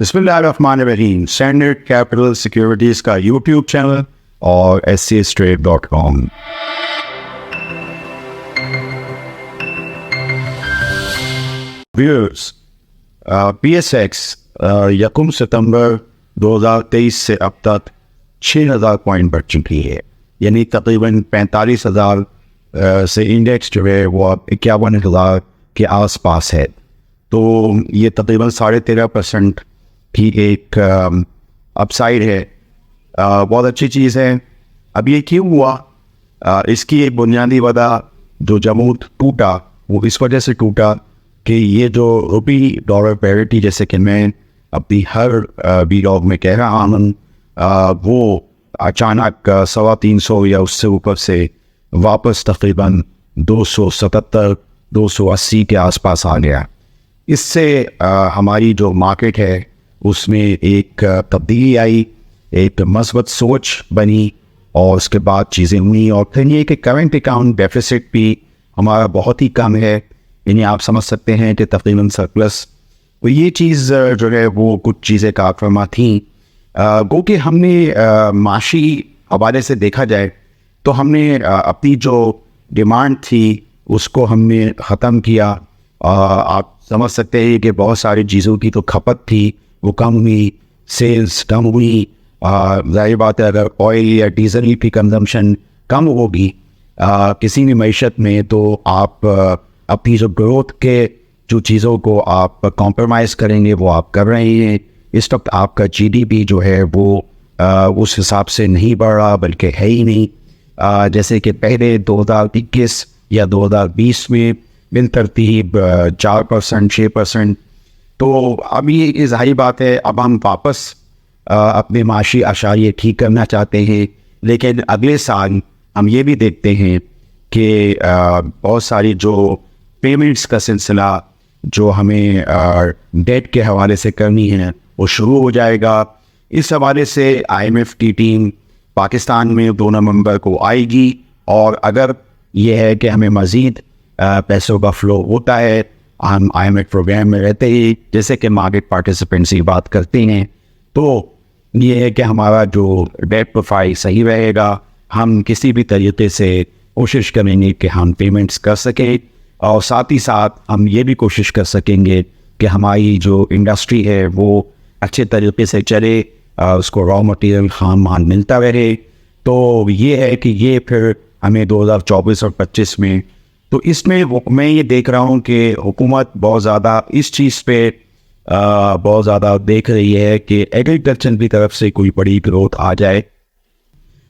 बिस्मिल्लाहिर्रहमानिर्रहीम। Standard capital securities का YouTube channel और SCStrade.com। व्यूअर्स, PSX यकम सितंबर 2023 से अब तक 6000 पॉइंट बढ़ चुकी है, यानी तकरीबन 45,000 से इंडेक्स जो है वो अब 51,000 के आसपास है। तो ये तकरीबन 13.5% की एक अपसाइड है। बहुत अच्छी चीज़ है। अब ये क्यों हुआ? इसकी एक बुनियादी वजह जो जमूत टूटा वो इस वजह से टूटा कि ये जो रुपी डॉलर पैरिटी, जैसे कि मैं अपनी हर वीलॉग में कह रहा हूँ, वो अचानक 350 या उससे ऊपर से वापस तकरीबन 277-280 के आसपास आ गया। इससे हमारी जो मार्केट है उसमें एक तब्दीली आई, एक मस्बत सोच बनी और उसके बाद चीज़ें हुई। और फिर ये कि करंट अकाउंट डेफिसिट भी हमारा बहुत ही कम है, यानी आप समझ सकते हैं कि तकरीबन सरप्लस। तो ये चीज़ जो है वो कुछ चीज़ें कारफरमा थी। गो कि हमने माशी हवाले से देखा जाए तो हमने अपनी जो डिमांड थी उसको हमने ख़त्म किया। आप समझ सकते हैं कि बहुत सारी चीज़ों की तो खपत थी वो कम हुई, सेल्स कम हुई। ज़ाहिर बात है अगर ऑयल या डीजल की कंजम्पशन कम होगी किसी भी मईशत में, तो आप अपनी जो ग्रोथ के जो चीज़ों को आप कॉम्प्रोमाइज़ करेंगे वो आप कर रहे हैं। इस वक्त आपका GDP जो है वो उस हिसाब से नहीं बढ़ रहा, बल्कि है ही नहीं। जैसे कि पहले 2021 या 2020 में बिल तरतीब 4%, 6%। तो अब ये ज़ाहिर बात है अब हम वापस अपने माशी आशारिये ठीक करना चाहते हैं, लेकिन अगले साल हम ये भी देखते हैं कि बहुत सारी जो पेमेंट्स का सिलसिला जो हमें डेट के हवाले से करनी है वो शुरू हो जाएगा। इस हवाले से IMF की टीम पाकिस्तान में 2 नवंबर को आएगी, और अगर ये है कि हमें मज़ीद पैसों का फ़्लो होता है, हम IMF प्रोग्राम में रहते ही जैसे कि मार्केट पार्टिसिपेंट्स की बात करते हैं, तो ये है कि हमारा जो डेट प्रोफाइल सही रहेगा। हम किसी भी तरीके से कोशिश करेंगे कि हम पेमेंट्स कर सकें, और साथ ही साथ हम ये भी कोशिश कर सकेंगे कि हमारी जो इंडस्ट्री है वो अच्छे तरीके से चले, उसको रॉ मटेरियल खाम माल मिलता रहे। तो ये है कि ये फिर हमें 2024 और 25 में, तो इसमें मैं ये देख रहा हूँ कि हुकूमत बहुत ज़्यादा इस चीज़ पे बहुत ज़्यादा देख रही है कि एग्रीकल्चर की तरफ से कोई बड़ी ग्रोथ आ जाए।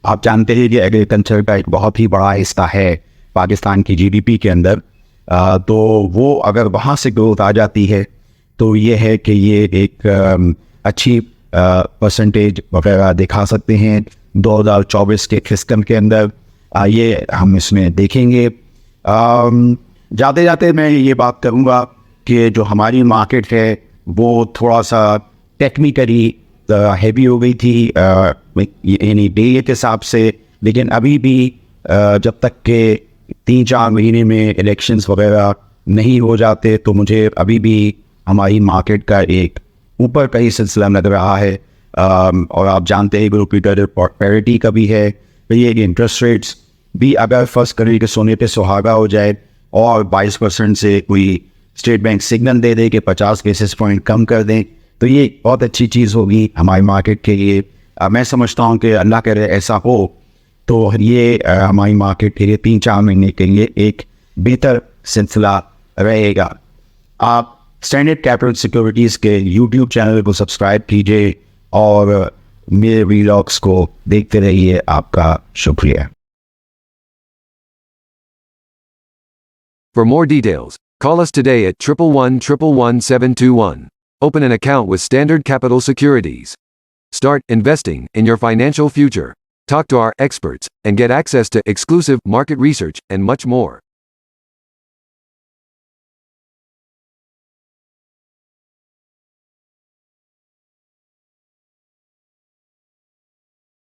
आप जानते हैं कि एग्रीकल्चर का एक बहुत ही बड़ा हिस्सा है पाकिस्तान की GDP के अंदर। तो वो अगर वहाँ से ग्रोथ आ जाती है तो ये है कि ये एक अच्छी परसेंटेज वगैरह दिखा सकते हैं 2024 के फिस्कल के अंदर। ये हम इसमें देखेंगे। जाते जाते मैं ये बात करूँगा कि जो हमारी मार्केट है वो थोड़ा सा टेक्निकली हैवी हो गई थी, यानी डे के हिसाब से। लेकिन अभी भी जब तक के 3-4 महीने में इलेक्शंस वगैरह नहीं हो जाते तो मुझे अभी भी हमारी मार्केट का एक ऊपर का ही सिलसिला लग रहा है। और आप जानते हैं रुपी डॉलर पैरिटी का भी है। तो ये इंटरेस्ट रेट्स भी अगर फर्स्ट करें कि सोने पे सुहागा हो जाए और 22% से कोई स्टेट बैंक सिग्नल दे दे कि 50 बेसिस पॉइंट कम कर दें, तो ये बहुत अच्छी चीज़ होगी हमारी मार्केट के लिए। मैं समझता हूँ कि अल्लाह करे ऐसा हो तो ये हमारी मार्केट के लिए 3-4 महीने के लिए एक बेहतर सिलसिला रहेगा। आप स्टैंडर्ड कैपिटल सिक्योरिटीज़ के यूट्यूब चैनल को सब्सक्राइब कीजिए और मेरे व्लॉग्स को देखते रहिए। आपका शुक्रिया। For more details, call us today at 111-111-721. Open an account with Standard Capital Securities. Start investing in your financial future. Talk to our experts and get access to exclusive market research and much more.